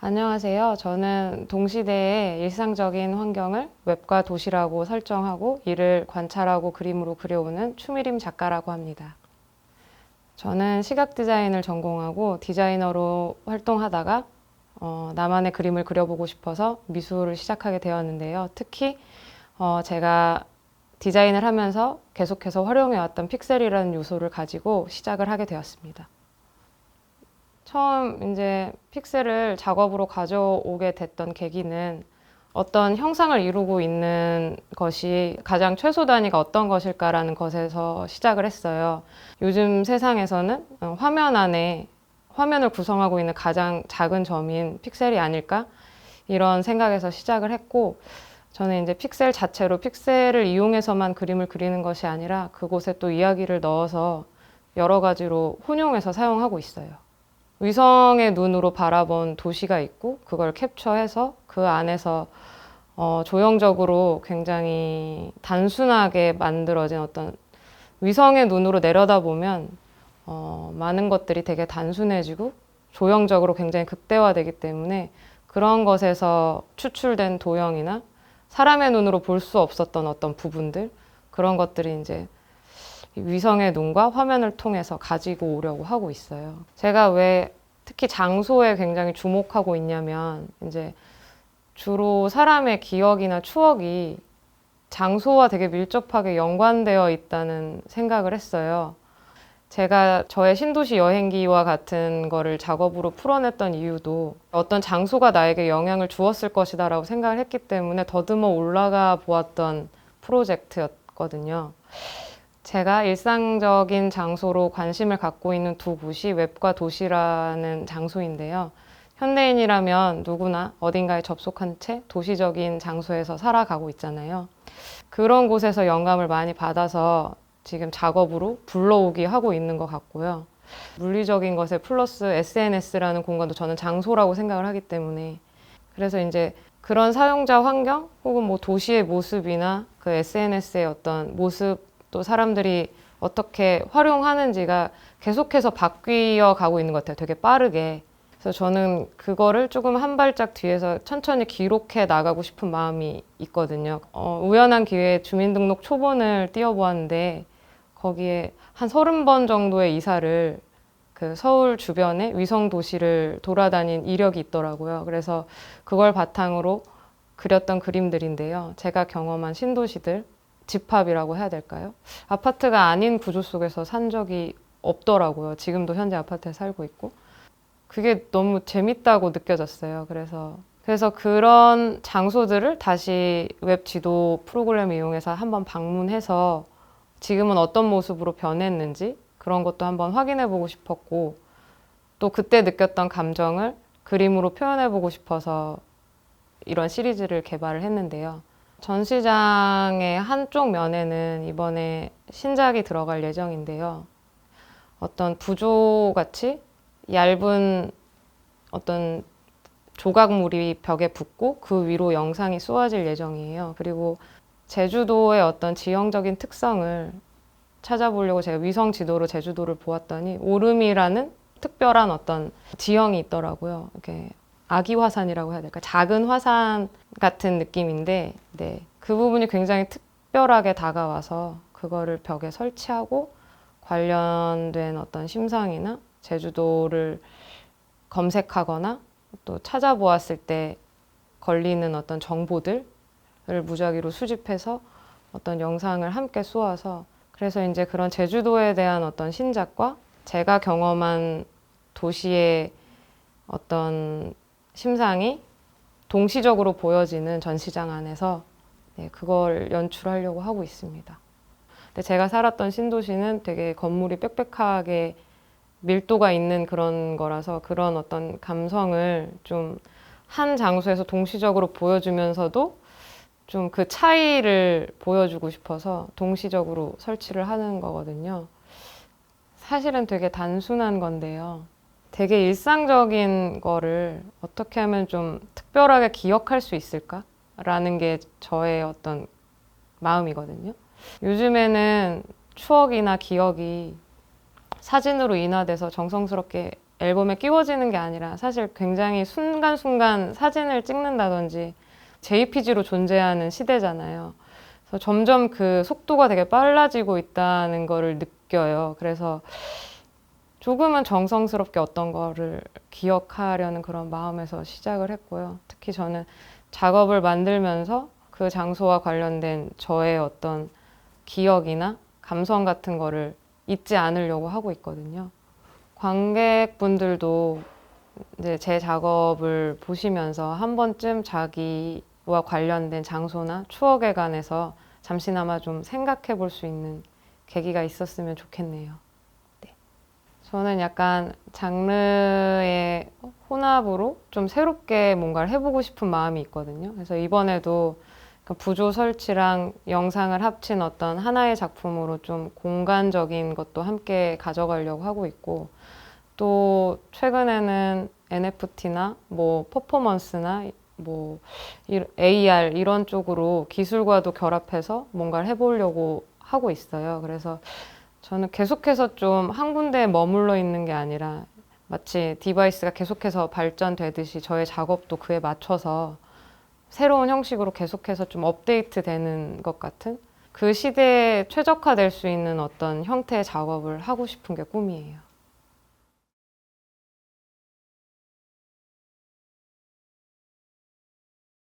안녕하세요. 저는 동시대의 일상적인 환경을 웹과 도시라고 설정하고 이를 관찰하고 그림으로 그려오는 추미림 작가라고 합니다. 저는 시각 디자인을 전공하고 디자이너로 활동하다가 나만의 그림을 그려보고 싶어서 미술을 시작하게 되었는데요. 특히 제가 디자인을 하면서 계속해서 활용해왔던 픽셀이라는 요소를 가지고 시작을 하게 되었습니다. 처음 이제 픽셀을 작업으로 가져오게 됐던 계기는 어떤 형상을 이루고 있는 것이 가장 최소 단위가 어떤 것일까라는 것에서 시작을 했어요. 요즘 세상에서는 화면 안에 화면을 구성하고 있는 가장 작은 점인 픽셀이 아닐까? 이런 생각에서 시작을 했고, 저는 이제 픽셀 자체로 픽셀을 이용해서만 그림을 그리는 것이 아니라 그곳에 또 이야기를 넣어서 여러 가지로 혼용해서 사용하고 있어요. 위성의 눈으로 바라본 도시가 있고 그걸 캡처해서 그 안에서 조형적으로 굉장히 단순하게 만들어진 어떤 위성의 눈으로 내려다보면 많은 것들이 되게 단순해지고 조형적으로 굉장히 극대화되기 때문에 그런 것에서 추출된 도형이나 사람의 눈으로 볼 수 없었던 어떤 부분들, 그런 것들이 이제 위성의 눈과 화면을 통해서 가지고 오려고 하고 있어요. 제가 왜 특히 장소에 굉장히 주목하고 있냐면 이제 주로 사람의 기억이나 추억이 장소와 되게 밀접하게 연관되어 있다는 생각을 했어요. 제가 저의 신도시 여행기와 같은 거를 작업으로 풀어냈던 이유도 어떤 장소가 나에게 영향을 주었을 것이다라고 생각을 했기 때문에 더듬어 올라가 보았던 프로젝트였거든요. 제가 일상적인 장소로 관심을 갖고 있는 두 곳이 웹과 도시라는 장소인데요. 현대인이라면 누구나 어딘가에 접속한 채 도시적인 장소에서 살아가고 있잖아요. 그런 곳에서 영감을 많이 받아서 지금 작업으로 불러오기 하고 있는 것 같고요. 물리적인 것에 플러스 SNS라는 공간도 저는 장소라고 생각을 하기 때문에, 그래서 이제 그런 사용자 환경 혹은 뭐 도시의 모습이나 그 SNS의 어떤 모습, 또 사람들이 어떻게 활용하는지가 계속해서 바뀌어 가고 있는 것 같아요. 되게 빠르게. 그래서 저는 그거를 조금 한 발짝 뒤에서 천천히 기록해 나가고 싶은 마음이 있거든요. 우연한 기회에 주민등록 초본을 띄워보았는데 거기에 한 30번 정도의 이사를 그 서울 주변의 위성 도시를 돌아다닌 이력이 있더라고요. 그래서 그걸 바탕으로 그렸던 그림들인데요. 제가 경험한 신도시들, 집합이라고 해야 될까요? 아파트가 아닌 구조 속에서 산 적이 없더라고요. 지금도 현재 아파트에 살고 있고. 그게 너무 재밌다고 느껴졌어요. 그래서 그런 장소들을 다시 웹 지도 프로그램을 이용해서 한번 방문해서 지금은 어떤 모습으로 변했는지 그런 것도 한번 확인해 보고 싶었고, 또 그때 느꼈던 감정을 그림으로 표현해 보고 싶어서 이런 시리즈를 개발을 했는데요. 전시장의 한쪽 면에는 이번에 신작이 들어갈 예정인데요. 어떤 부조같이 얇은 어떤 조각물이 벽에 붙고 그 위로 영상이 쏘아질 예정이에요. 그리고 제주도의 어떤 지형적인 특성을 찾아보려고 제가 위성 지도로 제주도를 보았더니 오름이라는 특별한 어떤 지형이 있더라고요. 이렇게 아기 화산이라고 해야 될까? 작은 화산 같은 느낌인데, 네. 그 부분이 굉장히 특별하게 다가와서 그거를 벽에 설치하고 관련된 어떤 심상이나 제주도를 검색하거나 또 찾아보았을 때 걸리는 어떤 정보들을 무작위로 수집해서 어떤 영상을 함께 쏘아서, 그래서 이제 그런 제주도에 대한 어떤 신작과 제가 경험한 도시의 어떤 심상이 동시적으로 보여지는 전시장 안에서 그걸 연출하려고 하고 있습니다. 근데 제가 살았던 신도시는 되게 건물이 빽빽하게 밀도가 있는 그런 거라서 그런 어떤 감성을 좀 한 장소에서 동시적으로 보여주면서도 좀 그 차이를 보여주고 싶어서 동시적으로 설치를 하는 거거든요. 사실은 되게 단순한 건데요. 되게 일상적인 거를 어떻게 하면 좀 특별하게 기억할 수 있을까라는 게 저의 어떤 마음이거든요. 요즘에는 추억이나 기억이 사진으로 인화돼서 정성스럽게 앨범에 끼워지는 게 아니라 사실 굉장히 순간순간 사진을 찍는다든지 JPG로 존재하는 시대잖아요. 그래서 점점 그 속도가 되게 빨라지고 있다는 거를 느껴요. 그래서 조금은 정성스럽게 어떤 거를 기억하려는 그런 마음에서 시작을 했고요. 특히 저는 작업을 만들면서 그 장소와 관련된 저의 어떤 기억이나 감성 같은 거를 잊지 않으려고 하고 있거든요. 관객분들도 이제 제 작업을 보시면서 한 번쯤 자기와 관련된 장소나 추억에 관해서 잠시나마 좀 생각해 볼 수 있는 계기가 있었으면 좋겠네요. 네. 저는 약간 장르의 혼합으로 좀 새롭게 뭔가를 해보고 싶은 마음이 있거든요. 그래서 이번에도 부조 설치랑 영상을 합친 어떤 하나의 작품으로 좀 공간적인 것도 함께 가져가려고 하고 있고, 또 최근에는 NFT나 뭐 퍼포먼스나 뭐 AR 이런 쪽으로 기술과도 결합해서 뭔가를 해보려고 하고 있어요. 그래서 저는 계속해서 좀 한 군데에 머물러 있는 게 아니라 마치 디바이스가 계속해서 발전되듯이 저의 작업도 그에 맞춰서 새로운 형식으로 계속해서 좀 업데이트 되는 것 같은 그 시대에 최적화될 수 있는 어떤 형태의 작업을 하고 싶은 게 꿈이에요.